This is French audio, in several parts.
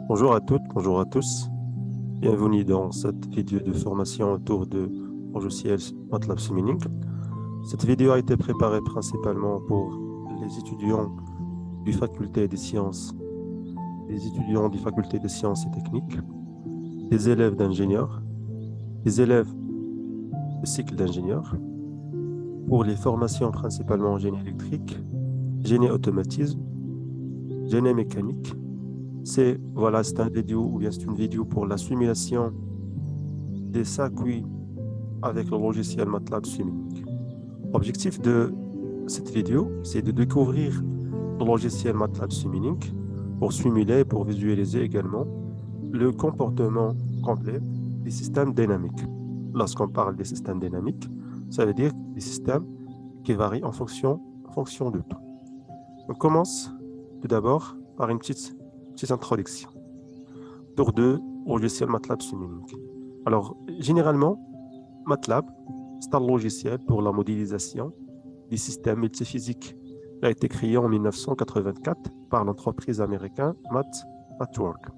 Bonjour à toutes, bonjour à tous. Bienvenue dans cette vidéo de formation autour de logiciels MATLAB Simulink. Cette vidéo a été préparée principalement pour les étudiants du faculté des sciences, des étudiants du faculté des sciences et techniques, des élèves d'ingénieurs, des élèves de cycle d'ingénieurs, pour les formations principalement en génie électrique, génie automatisme, génie mécanique. C'est une vidéo pour la simulation des circuits avec le logiciel MATLAB Simulink. L'objectif de cette vidéo, c'est de découvrir le logiciel MATLAB Simulink pour simuler, pour visualiser également le comportement complet des systèmes dynamiques. Lorsqu'on parle des systèmes dynamiques, ça veut dire des systèmes qui varient en fonction de tout. On commence tout d'abord par une petite introduction autour de logiciel MATLAB Simulink. Alors, généralement, MATLAB, c'est un logiciel pour la modélisation des systèmes multiphysiques. Il a été créé en 1984 par l'entreprise américaine MathWorks.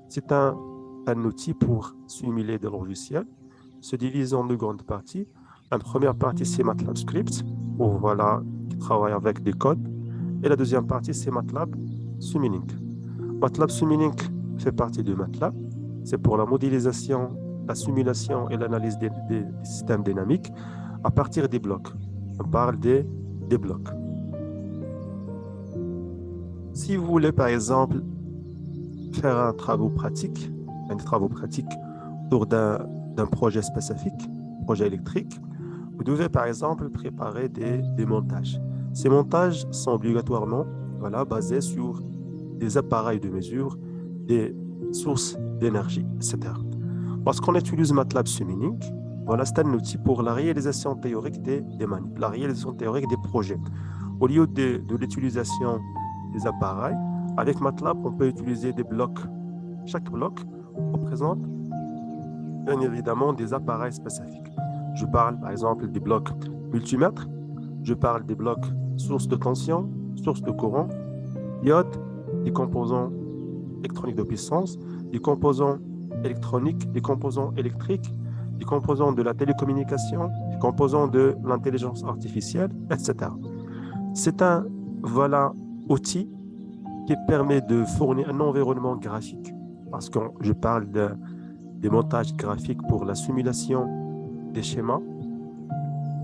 C'est un outil pour simuler des logiciels, se divise en deux grandes parties. La première partie, c'est MATLAB Script, qui travaille avec des codes. Et la deuxième partie, c'est MATLAB Simulink. MATLAB Simulink fait partie de MATLAB. C'est pour la modélisation, la simulation et l'analyse des systèmes dynamiques à partir des blocs. On parle des blocs. Si vous voulez, par exemple, faire un travaux pratique autour d'un projet spécifique, projet électrique, vous devez, par exemple, préparer des montages. Ces montages sont obligatoirement basés sur des appareils de mesure, des sources d'énergie, etc. Lorsqu'on utilise MATLAB Simulink, c'est un outil pour la réalisation théorique des manips, la réalisation théorique des projets. Au lieu de l'utilisation des appareils, avec MATLAB, on peut utiliser des blocs. Chaque bloc représente bien évidemment des appareils spécifiques. Je parle par exemple des blocs multimètres, je parle des blocs source de tension, source de courant, diode, des composants électroniques de puissance, des composants électroniques, des composants électriques, des composants de la télécommunication, des composants de l'intelligence artificielle, etc. C'est un outil qui permet de fournir un environnement graphique, parce que je parle des montages graphiques pour la simulation des schémas.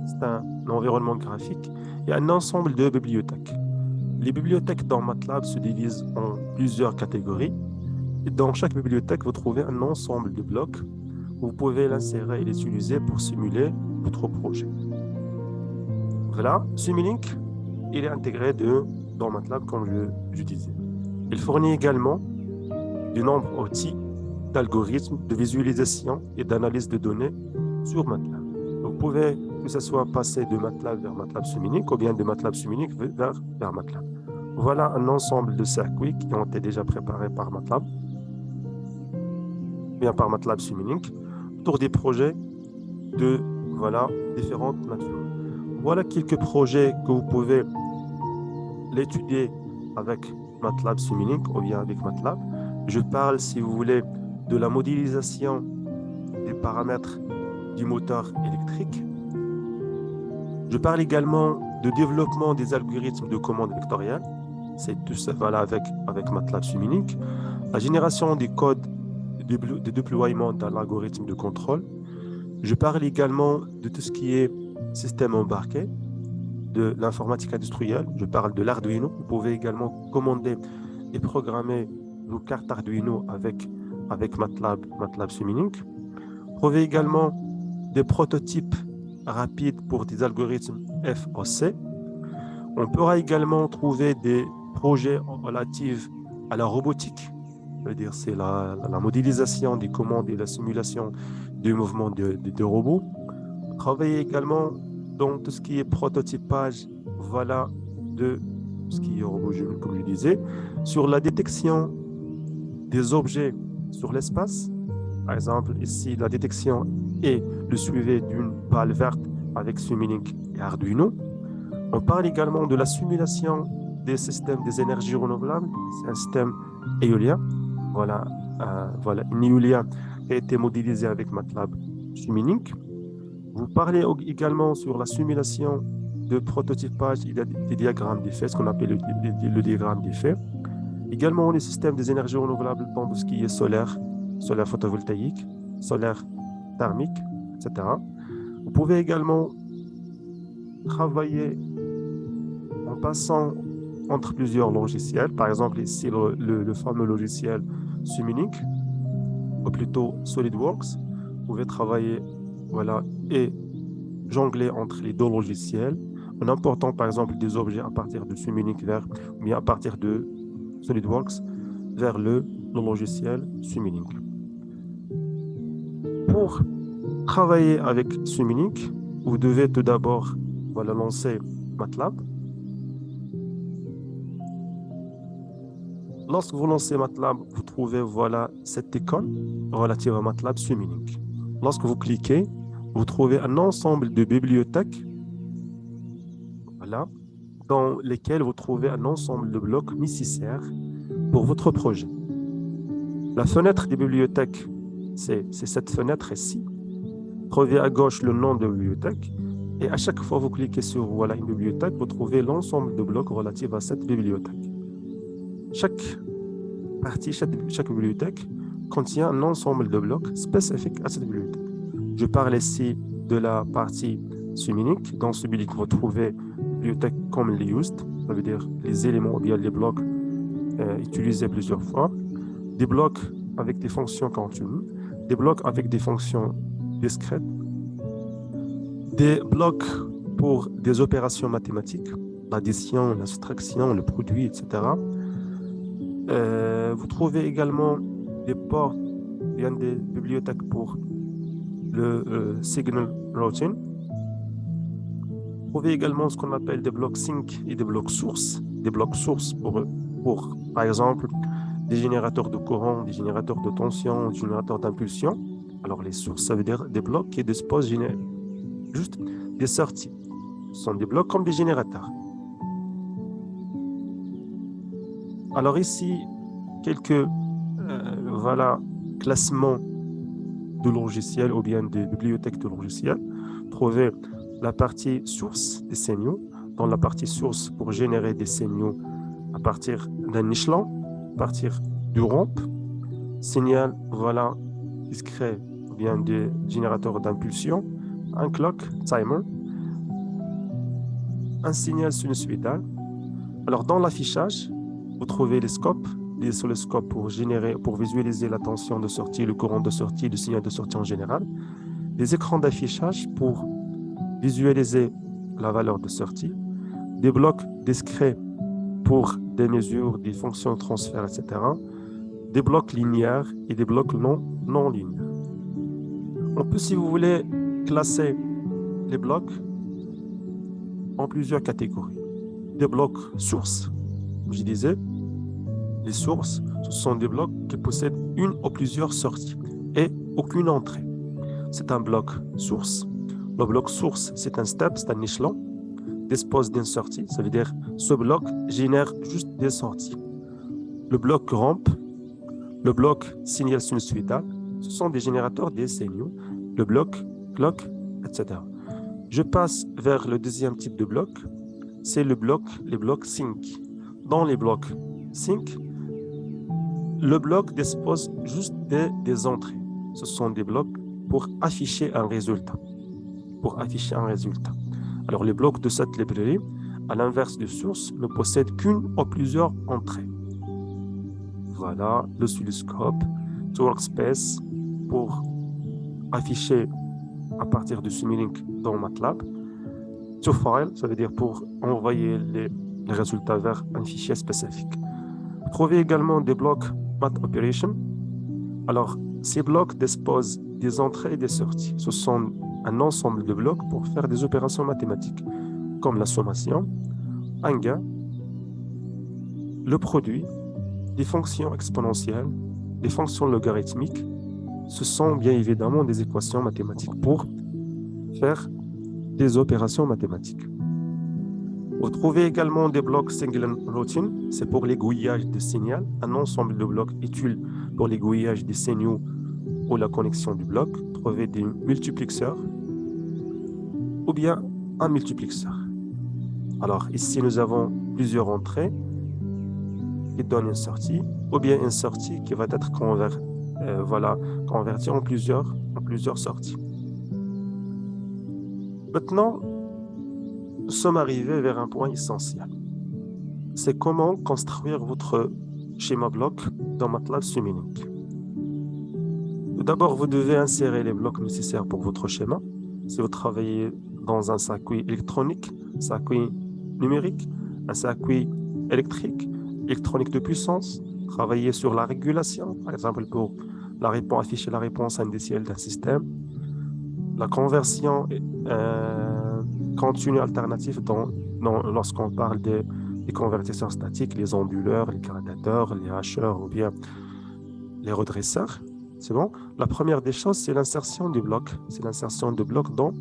C'est un environnement graphique et un ensemble de bibliothèques. Les bibliothèques dans MATLAB se divisent en plusieurs catégories. Et dans chaque bibliothèque, vous trouvez un ensemble de blocs où vous pouvez l'insérer et l'utiliser pour simuler votre projet. Voilà, Simulink, il est intégré dans MATLAB, comme je disais. Il fournit également de nombreux outils d'algorithmes, de visualisation et d'analyse de données sur MATLAB. Vous pouvez, que ce soit passer de MATLAB vers MATLAB Simulink ou bien de MATLAB Simulink vers MATLAB. Voilà un ensemble de circuits qui ont été déjà préparés par MATLAB, bien par MATLAB Simulink, autour des projets de différentes natures. Voilà quelques projets que vous pouvez l'étudier avec MATLAB Simulink ou bien avec MATLAB. Je parle, si vous voulez, de la modélisation des paramètres du moteur électrique. Je parle également de développement des algorithmes de commande vectorielle. C'est tout ça avec MATLAB Simulink. La génération des codes de déploiement dans l'algorithme de contrôle. Je parle également de tout ce qui est système embarqué, de l'informatique industrielle. Je parle de l'Arduino. Vous pouvez également commander et programmer vos cartes Arduino avec MATLAB Simulink. Vous trouvez également des prototypes rapides pour des algorithmes FOC. On pourra également trouver des projets relatifs à la robotique. C'est la modélisation des commandes et la simulation du mouvement de robots. Travailler également dans tout ce qui est prototypage, de ce qui est robot, comme je disais, sur la détection des objets sur l'espace. Par exemple, ici, la détection et le suivi d'une balle verte avec Simulink et Arduino. On parle également de la simulation des systèmes des énergies renouvelables. C'est un système éolien. voilà une Eulien qui a été modélisée avec MATLAB Simulink. Vous parlez également sur la simulation de prototypage. Il y a des diagrammes d'effet, ce qu'on appelle le diagramme d'effet. Également, les systèmes des énergies renouvelables dans tout ce qui est solaire, solaire photovoltaïque, solaire thermique, etc. Vous pouvez également travailler en passant entre plusieurs logiciels. Par exemple, ici, le fameux logiciel Simulink, ou plutôt SolidWorks. Vous pouvez travailler et jongler entre les deux logiciels en important, par exemple, des objets à partir de Simulink ou bien à partir de SolidWorks vers le logiciel Simulink. Pour travailler avec Simulink, vous devez tout d'abord lancer MATLAB. Lorsque vous lancez MATLAB, vous trouvez cette icône relative à MATLAB Simulink. Lorsque vous cliquez, vous trouvez un ensemble de bibliothèques dans lesquelles vous trouvez un ensemble de blocs nécessaires pour votre projet. La fenêtre des bibliothèques, c'est cette fenêtre ici. Trouvez à gauche le nom de bibliothèque et à chaque fois que vous cliquez sur une bibliothèque, vous trouvez l'ensemble de blocs relatifs à cette bibliothèque. Chaque partie, chaque bibliothèque contient un ensemble de blocs spécifiques à cette bibliothèque. Je parle ici de la partie Simulink. Dans Simulink, vous trouvez des bibliothèques comme les used, ça veut dire les éléments ou bien les blocs utilisés plusieurs fois, des blocs avec des fonctions continues, des blocs avec des fonctions discrètes, des blocs pour des opérations mathématiques, l'addition, la soustraction, le produit, etc. Vous trouvez également des ports, bien des bibliothèques pour le signal routing. Vous trouvez également ce qu'on appelle des blocs sync et des blocs sources. Des blocs sources pour par exemple, des générateurs de courant, des générateurs de tension, des générateurs d'impulsion. Alors, les sources, ça veut dire des blocs qui disposent juste des sorties. Ce sont des blocs comme des générateurs. Alors ici, quelques classements de logiciels ou bien des bibliothèques de logiciels. Trouvez la partie source des signaux. Dans la partie source, pour générer des signaux à partir d'un échelon, à partir du rampe, signal discret ou bien des générateurs d'impulsion, un clock, timer, un signal sinusoïdal. Alors dans l'affichage, vous trouvez les scopes, les oscilloscopes pour visualiser la tension de sortie, le courant de sortie, le signal de sortie en général, les écrans d'affichage pour visualiser la valeur de sortie, des blocs discrets pour des mesures, des fonctions de transfert, etc., des blocs linéaires et des blocs non linéaires. On peut, si vous voulez, classer les blocs en plusieurs catégories. Des blocs sources, je disais, les sources, ce sont des blocs qui possèdent une ou plusieurs sorties et aucune entrée. C'est un bloc source. Le bloc source, c'est un step, c'est un échelon, dispose d'une sortie, ça veut dire ce bloc génère juste des sorties. Le bloc rampe, le bloc signal sinusoïdal, ce sont des générateurs des signaux, le bloc clock, etc. Je passe vers le deuxième type de bloc, c'est les blocs sync. Dans les blocs sync, le bloc dispose juste des entrées. Ce sont des blocs pour afficher un résultat. Alors, les blocs de cette librairie, à l'inverse des sources, ne possèdent qu'une ou plusieurs entrées. Voilà, l'oscilloscope, workspace pour afficher à partir de Simulink dans MATLAB. To file, ça veut dire pour envoyer les résultats vers un fichier spécifique. Vous trouvez également des blocs Math Operation. Alors, ces blocs disposent des entrées et des sorties. Ce sont un ensemble de blocs pour faire des opérations mathématiques, comme la sommation, un gain, le produit, des fonctions exponentielles, des fonctions logarithmiques. Ce sont bien évidemment des équations mathématiques pour faire des opérations mathématiques. Vous trouvez également des blocs single routine, c'est pour l'aiguillage de signal, un ensemble de blocs utiles pour l'aiguillage des signaux ou la connexion du bloc. Vous trouvez des multiplexeurs ou bien un multiplexeur. Alors ici, nous avons plusieurs entrées qui donnent une sortie ou bien une sortie qui va être convertie en plusieurs sorties. Maintenant, nous sommes arrivés vers un point essentiel. C'est comment construire votre schéma bloc dans MATLAB Simulink. Tout d'abord, vous devez insérer les blocs nécessaires pour votre schéma. Si vous travaillez dans un circuit électronique, circuit numérique, un circuit électrique, électronique de puissance, travailler sur la régulation, par exemple pour afficher la réponse indicielle d'un système, la conversion continue alternative lorsqu'on parle des convertisseurs statiques, les onduleurs, les gradateurs, les hacheurs ou bien les redresseurs. C'est bon? La première des choses, c'est l'insertion du bloc. C'est l'insertion du bloc dans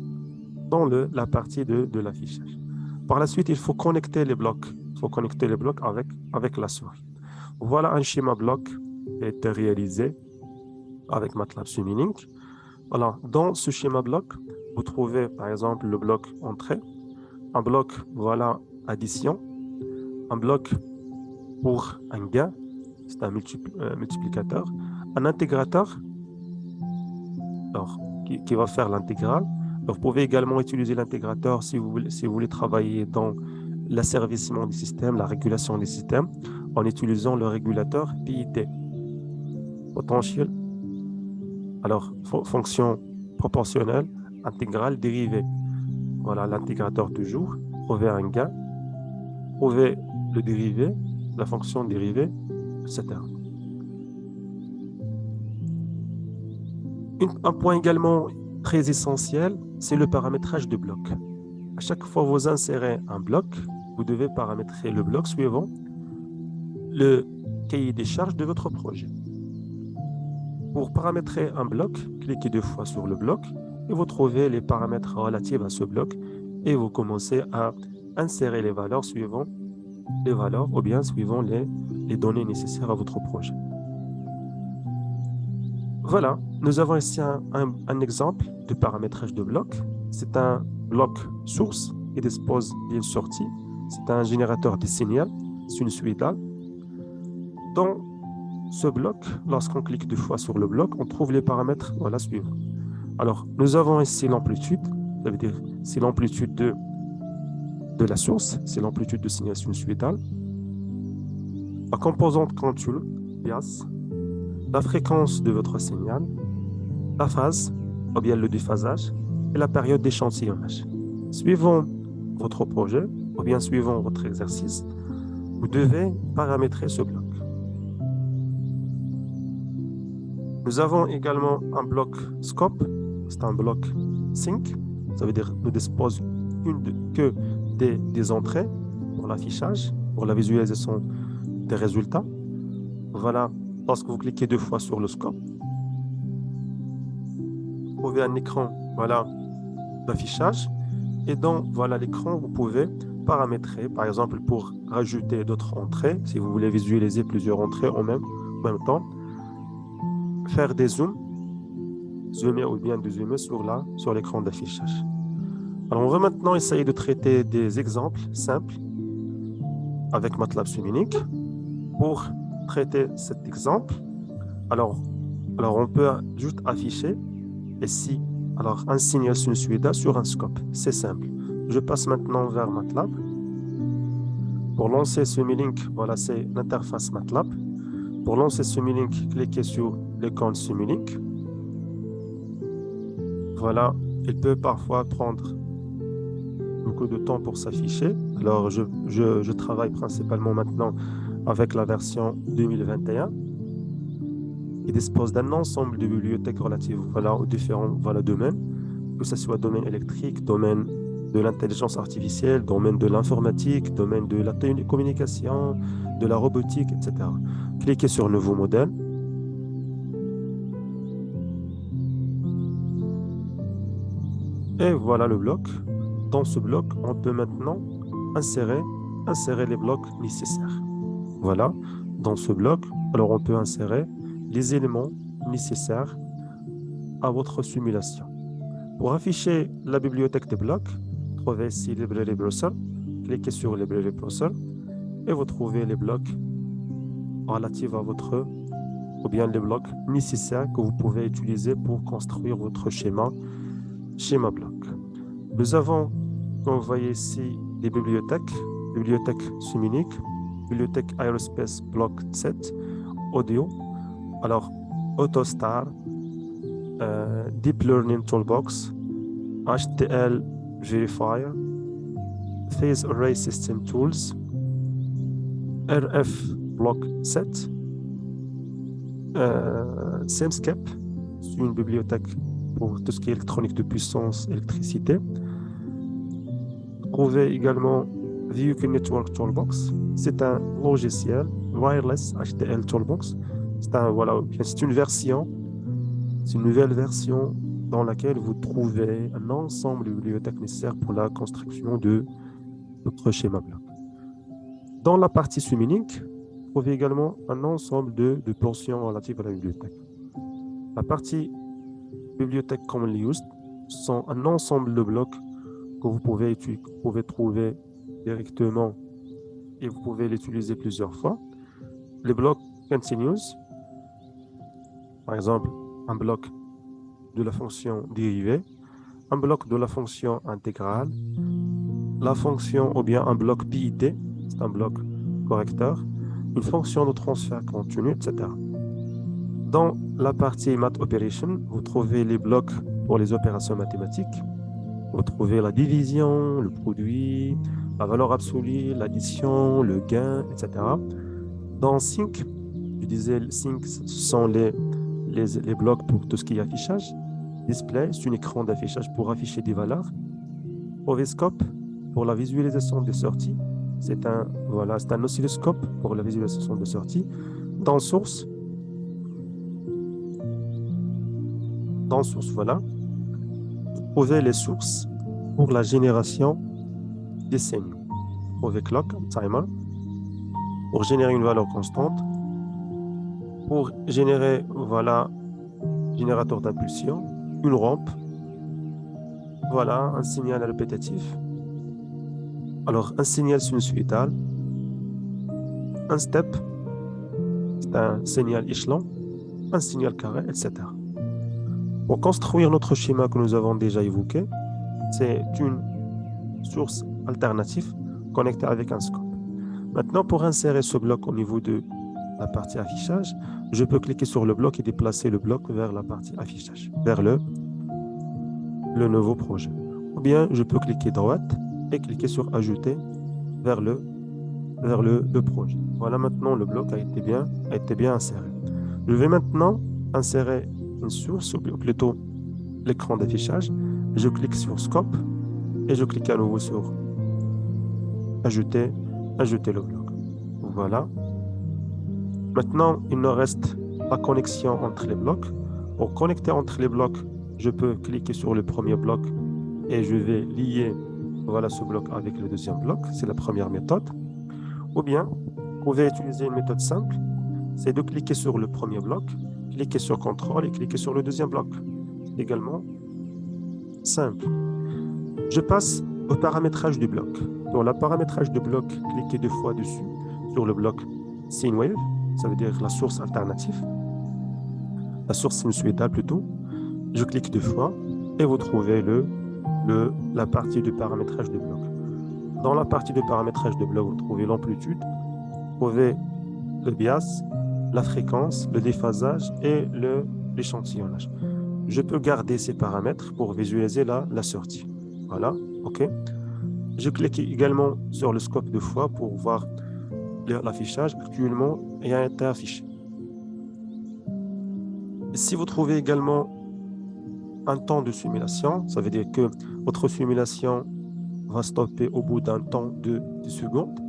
la partie de l'affichage. Par la suite, il faut connecter les blocs. Il faut connecter les blocs avec la souris. Voilà un schéma bloc qui a été réalisé avec MATLAB Simulink. Alors, dans ce schéma bloc, vous trouvez par exemple le bloc entrée, un bloc, voilà, addition, un bloc pour un gain, c'est un multiplicateur, un intégrateur alors, qui va faire l'intégrale. Vous pouvez également utiliser l'intégrateur si vous voulez travailler dans l'asservissement du système, la régulation du système, en utilisant le régulateur PID, potentiel, alors fonction proportionnelle, intégrale, dérivée. Voilà l'intégrateur toujours, trouver un gain, trouver le dérivé, la fonction dérivée, etc. Un point également très essentiel, c'est le paramétrage de bloc. À chaque fois que vous insérez un bloc, vous devez paramétrer le bloc suivant le cahier des charges de votre projet. Pour paramétrer un bloc, cliquez 2 fois sur le bloc et vous trouvez les paramètres relatifs à ce bloc et vous commencez à insérer les valeurs suivant les valeurs ou bien suivant les données nécessaires à votre projet. Voilà, nous avons ici un exemple de paramétrage de bloc. C'est un bloc source qui dispose d'une sortie. C'est un générateur de signal sinusoïdal. Dans ce bloc, lorsqu'on clique 2 fois sur le bloc, on trouve les paramètres suivants. Alors, nous avons ici l'amplitude, ça veut dire c'est l'amplitude de la source, c'est l'amplitude de signal sinusoïdal. La composante contrôle, bias, la fréquence de votre signal, la phase, ou bien le déphasage, et la période d'échantillonnage. Suivant votre projet, ou bien suivant votre exercice, vous devez paramétrer ce bloc. Nous avons également un bloc scope, c'est un bloc sync, ça veut dire nous dispose que des entrées pour l'affichage, pour la visualisation des résultats. Voilà, lorsque vous cliquez 2 fois sur le scope, vous trouvez un écran d'affichage et dans l'écran, vous pouvez paramétrer, par exemple, pour rajouter d'autres entrées, si vous voulez visualiser plusieurs entrées en même temps, faire des zooms, zoomer ou bien dézoomer sur l'écran d'affichage. Alors, on va maintenant essayer de traiter des exemples simples avec MATLAB Simulink. Pour traiter cet exemple, alors on peut juste afficher ici un signal sinusoïdal sur un scope. C'est simple. Je passe maintenant vers MATLAB. Pour lancer Simulink, voilà, c'est l'interface MATLAB. Pour lancer Simulink, cliquez sur l'icône Simulink. Voilà, il peut parfois prendre beaucoup de temps pour s'afficher. Alors, je travaille principalement maintenant avec la version 2021. Il dispose d'un ensemble de bibliothèques relatives aux différents domaines, que ce soit domaine électrique, domaine de l'intelligence artificielle, domaine de l'informatique, domaine de la télécommunication, de la robotique, etc. Cliquez sur Nouveau modèle. Et voilà le bloc. Dans ce bloc, on peut maintenant insérer, insérer les blocs nécessaires. Voilà, dans ce bloc, alors on peut insérer les éléments nécessaires à votre simulation. Pour afficher la bibliothèque des blocs, trouvez ici Library Browser, cliquez sur Library Browser et vous trouvez les blocs relatifs à votre, ou bien les blocs nécessaires que vous pouvez utiliser pour construire votre schéma bloc. Nous avons, comme vous voyez ici, les bibliothèques, bibliothèque Suminic, bibliothèque Aerospace Block 7, Audio, alors AutoStar, Deep Learning Toolbox, HTL Verifier, Phase Array System Tools, RF Block 7, Semscape, c'est une bibliothèque pour tout ce qui est électronique de puissance, électricité. Trouvez également Vehicle Network Toolbox, c'est un logiciel Wireless HTL Toolbox. C'est une version, c'est une nouvelle version dans laquelle vous trouvez un ensemble de bibliothèques nécessaires pour la construction de votre schéma bloc. Dans la partie Suminic, vous trouvez également un ensemble de portions relatives à la bibliothèque. La partie bibliothèque commonly used sont un ensemble de blocs que vous pouvez trouver directement et vous pouvez l'utiliser plusieurs fois. Les blocs continuous, par exemple, un bloc de la fonction dérivée, un bloc de la fonction intégrale, la fonction ou bien un bloc PIT, c'est un bloc correcteur, une fonction de transfert continu, etc. Dans la partie Math Operation, vous trouvez les blocs pour les opérations mathématiques. Vous trouvez la division, le produit, la valeur absolue, l'addition, le gain, etc. Dans Sync, je disais, Sync, ce sont les blocs pour tout ce qui est affichage. Display, c'est un écran d'affichage pour afficher des valeurs. Ovescope, pour la visualisation des sorties. C'est un oscilloscope pour la visualisation des sorties. Dans Source, voilà, vous trouvez les sources pour la génération des signaux. Vous trouvez Clock, Timer, pour générer une valeur constante, pour générer, voilà, générateur d'impulsion, une rampe, voilà, un signal répétitif, alors un signal sinusoïdal, un step, c'est un signal échelon, un signal carré, etc. Pour construire notre schéma que nous avons déjà évoqué, c'est une source alternative connectée avec un scope. Maintenant, pour insérer ce bloc au niveau de la partie affichage, je peux cliquer sur le bloc et déplacer le bloc vers la partie affichage, vers le nouveau projet. Ou bien, je peux cliquer droite et cliquer sur ajouter vers le projet. Voilà, maintenant le bloc a été bien inséré. Je vais maintenant insérer une source, ou plutôt l'écran d'affichage. Je clique sur Scope et je clique à nouveau sur ajouter le bloc. Voilà. Maintenant, il nous reste la connexion entre les blocs. Pour connecter entre les blocs, je peux cliquer sur le premier bloc et je vais lier, voilà, ce bloc avec le deuxième bloc. C'est la première méthode. Ou bien, vous pouvez utiliser une méthode simple, c'est de cliquer sur le premier bloc, cliquer sur CTRL et cliquer sur le deuxième bloc. C'est également simple. Je passe au paramétrage du bloc. Pour le paramétrage du bloc, cliquez 2 fois dessus sur le bloc SineWave, ça veut dire la source alternative, la source sinusoïdale plutôt. Je clique 2 fois et vous trouvez la partie de paramétrage du bloc. Dans la partie de paramétrage de bloc, vous trouvez l'amplitude, vous trouvez le bias, la fréquence, le déphasage et l'échantillonnage. Je peux garder ces paramètres pour visualiser la sortie. Voilà, OK. Je clique également sur le scope 2 fois pour voir l'affichage. Actuellement, il a été affiché. Si vous trouvez également un temps de simulation, ça veut dire que votre simulation va stopper au bout d'un temps de 10 secondes.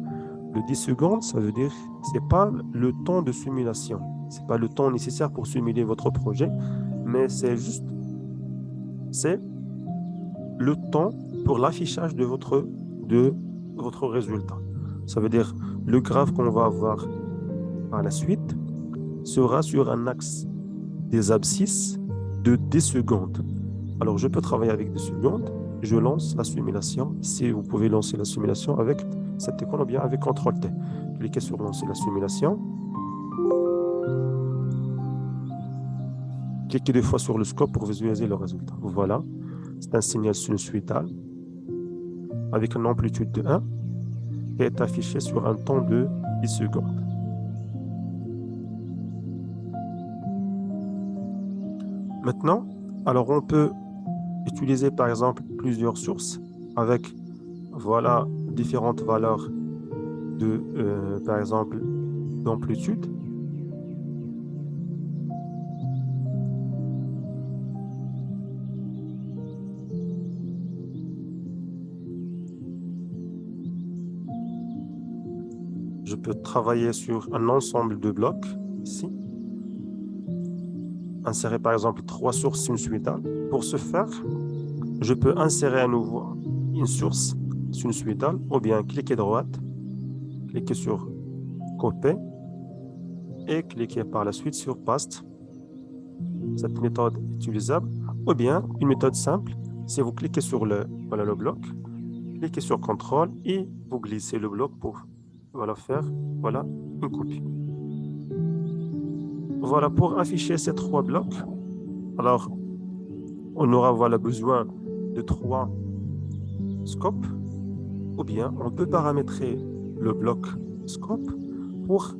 Le 10 secondes, ça veut dire que ce n'est pas le temps de simulation. Ce n'est pas le temps nécessaire pour simuler votre projet, mais c'est le temps pour l'affichage de votre résultat. Ça veut dire le graphe qu'on va avoir par la suite sera sur un axe des abscisses de 10 secondes. Alors, je peux travailler avec 10 secondes. Je lance la simulation. Ici, vous pouvez lancer la simulation avec cette icône ou bien avec CTRL-T. Cliquez sur lancer la simulation. Cliquez 2 fois sur le scope pour visualiser le résultat. Voilà, c'est un signal sinusoïdal avec une amplitude de 1 qui est affiché sur un temps de 10 secondes. Maintenant, alors on peut utiliser par exemple plusieurs sources avec voilà différentes valeurs de par exemple d'amplitude. Je peux travailler sur un ensemble de blocs ici. Insérer par exemple 3 sources sinusoïdales. Pour ce faire, je peux insérer à nouveau une source sinusoïdale ou bien cliquer droite, cliquer sur copier et cliquer par la suite sur paste. Cette méthode est utilisable. Ou bien une méthode simple, si vous cliquez sur le bloc, cliquez sur CTRL et vous glissez le bloc pour faire une copie. Voilà, pour afficher ces 3 blocs, alors on aura besoin de 3 scopes, ou bien on peut paramétrer le bloc scope pour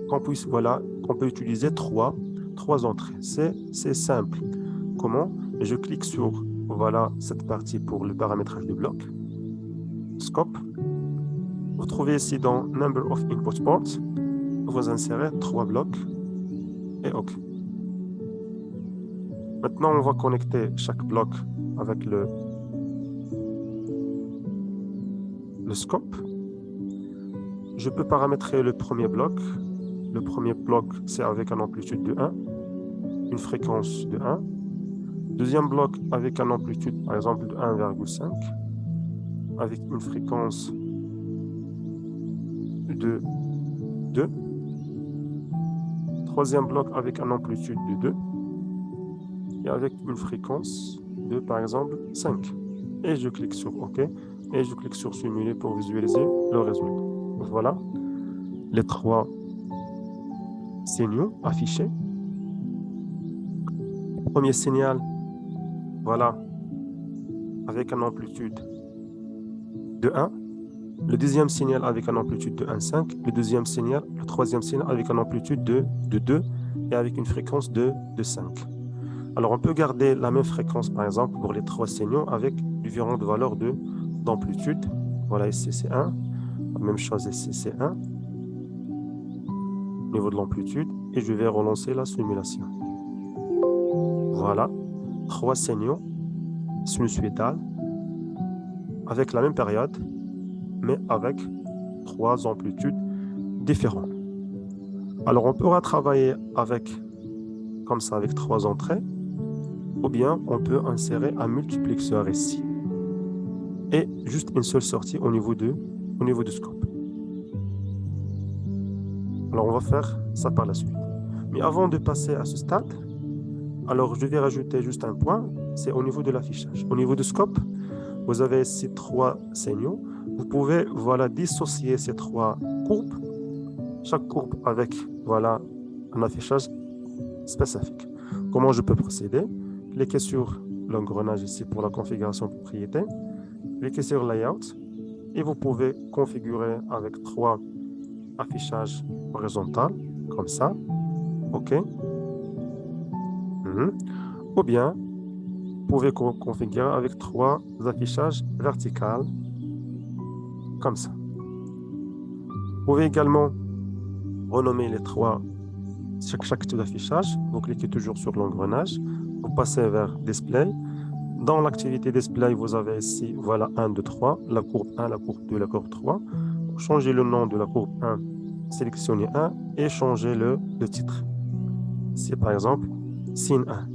qu'on puisse, qu'on peut utiliser 3 entrées. C'est simple. Comment? Je clique sur cette partie pour le paramétrage du bloc. Scope. Vous trouvez ici dans Number of Input Ports, vous insérez 3 blocs et OK. Maintenant, on va connecter chaque bloc avec le scope. Je peux paramétrer le premier bloc. Le premier bloc, c'est avec une amplitude de 1, une fréquence de 1. Deuxième bloc avec une amplitude, par exemple, de 1,5, avec une fréquence de 2. Troisième bloc avec une amplitude de 2 et avec une fréquence de, par exemple, 5. Et je clique sur OK et je clique sur simuler pour visualiser le résultat. Voilà les 3 signaux affichés. Premier signal, avec une amplitude de 1. Le deuxième signal avec une amplitude de 1,5. Le troisième signal avec une amplitude de 2 et avec une fréquence de 5. Alors, on peut garder la même fréquence, par exemple, pour les 3 signaux avec différentes valeurs d'amplitude. Voilà, ici c'est 1. La même chose ici c'est 1. Au niveau de l'amplitude. Et je vais relancer la simulation. Voilà, 3 signaux sinusoïdales avec la même période, mais avec 3 amplitudes différentes. Alors, on pourra travailler comme ça, avec 3 entrées, ou bien on peut insérer un multiplexeur ici et juste une seule sortie au niveau du scope. Alors, on va faire ça par la suite. Mais avant de passer à ce stade, alors je vais rajouter juste un point, c'est au niveau de l'affichage. Au niveau du scope, vous avez ici 3 signaux. Vous pouvez dissocier ces 3 courbes, chaque courbe avec un affichage spécifique. Comment je peux procéder? Cliquez sur l'engrenage ici pour la configuration propriété. Cliquez sur Layout et vous pouvez configurer avec 3 affichages horizontaux, comme ça. OK. Ou bien, vous pouvez configurer avec 3 affichages verticaux, comme ça. Vous pouvez également renommer les 3, chaque type d'affichage. Vous cliquez toujours sur l'engrenage. Vous passez vers Display. Dans l'activité Display, vous avez ici, 1, 2, 3, la courbe 1, la courbe 2, la courbe 3. Changez le nom de la courbe 1, sélectionnez 1 et changez le titre. C'est par exemple Scene 1.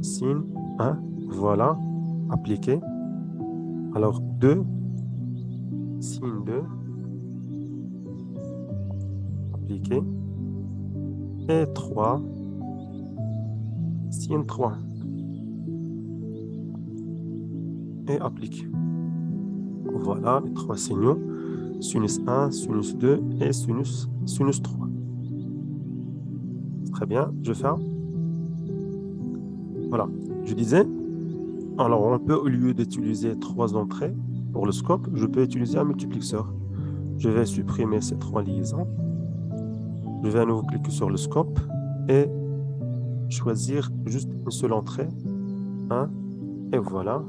Scene 1, voilà, appliqué. Alors 2, sin 2, appliqué, et 3, sin 3, et appliqué. Voilà les trois signaux, sinus 1, sinus 2 et sinus 3. Très bien, je ferme. Voilà, je disais, alors on peut, au lieu d'utiliser 3 entrées pour le scope, je peux utiliser un multiplexeur. Je vais supprimer ces 3 liaisons. Je vais à nouveau cliquer sur le scope et choisir juste une seule entrée. 1, et voilà.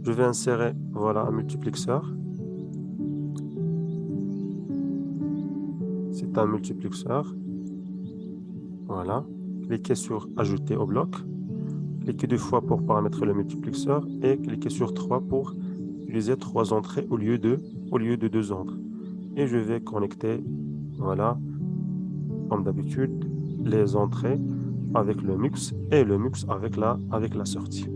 Je vais insérer, voilà, un multiplexeur. C'est un multiplexeur. Voilà. Cliquez sur Ajouter au bloc. Cliquez 2 fois pour paramétrer le multiplexeur et cliquez sur 3 pour utiliser 3 entrées au lieu de 2 entrées. Et je vais connecter, voilà, comme d'habitude, les entrées avec le mux et le mux avec la sortie.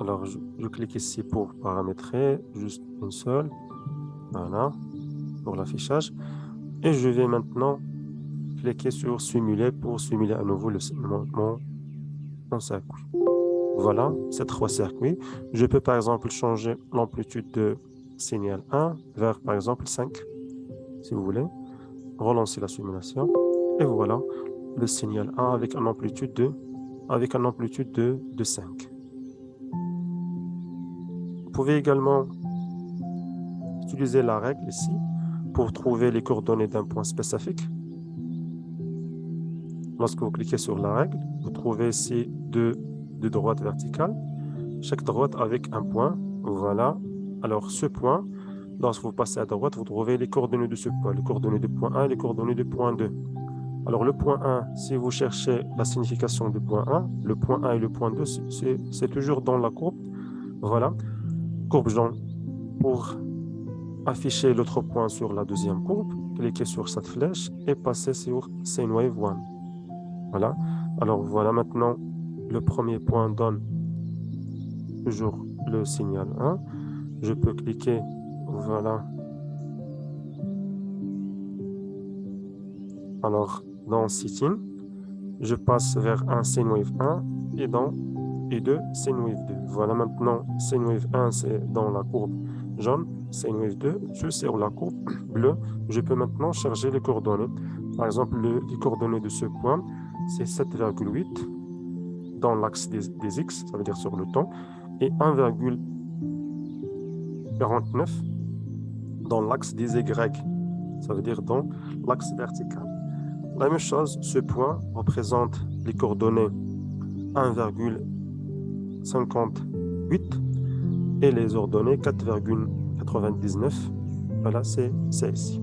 Alors, je clique ici pour paramétrer, juste une seule, voilà, pour l'affichage. Et je vais maintenant cliquer sur Simuler pour simuler à nouveau mon circuit. Voilà, ces 3 circuits. Je peux par exemple changer l'amplitude de signal 1 vers par exemple 5, si vous voulez. Relancer la simulation. Et voilà, le signal 1 avec une amplitude de 5. Vous pouvez également utiliser la règle ici pour trouver les coordonnées d'un point spécifique. Lorsque vous cliquez sur la règle, vous trouvez ici deux droites verticales, chaque droite avec un point. Voilà. Alors, ce point, lorsque vous passez à droite, vous trouvez les coordonnées de ce point, les coordonnées de point 1 et les coordonnées de point 2. Alors, le point 1, si vous cherchez la signification du point 1, le point 1 et le point 2, c'est toujours dans la courbe. Voilà. Courbe jaune. Pour afficher l'autre point sur la deuxième courbe, cliquez sur cette flèche et passez sur Sine Wave 1. Voilà. Alors, voilà maintenant, le premier point donne toujours le signal 1. Je peux cliquer, voilà. Alors, dans Setting, je passe vers un Sine Wave 1 et 2, Sine Wave 2. Voilà maintenant, Sine Wave 1, c'est dans la courbe jaune. Sine Wave 2, je suis sur la courbe bleue. Je peux maintenant charger les coordonnées. Par exemple, les coordonnées de ce point, c'est 7,8 dans l'axe des X, ça veut dire sur le temps, et 1,49 dans l'axe des Y, ça veut dire dans l'axe vertical. La même chose, ce point représente les coordonnées 1,58 et les ordonnées 4,99. Voilà, c'est ici.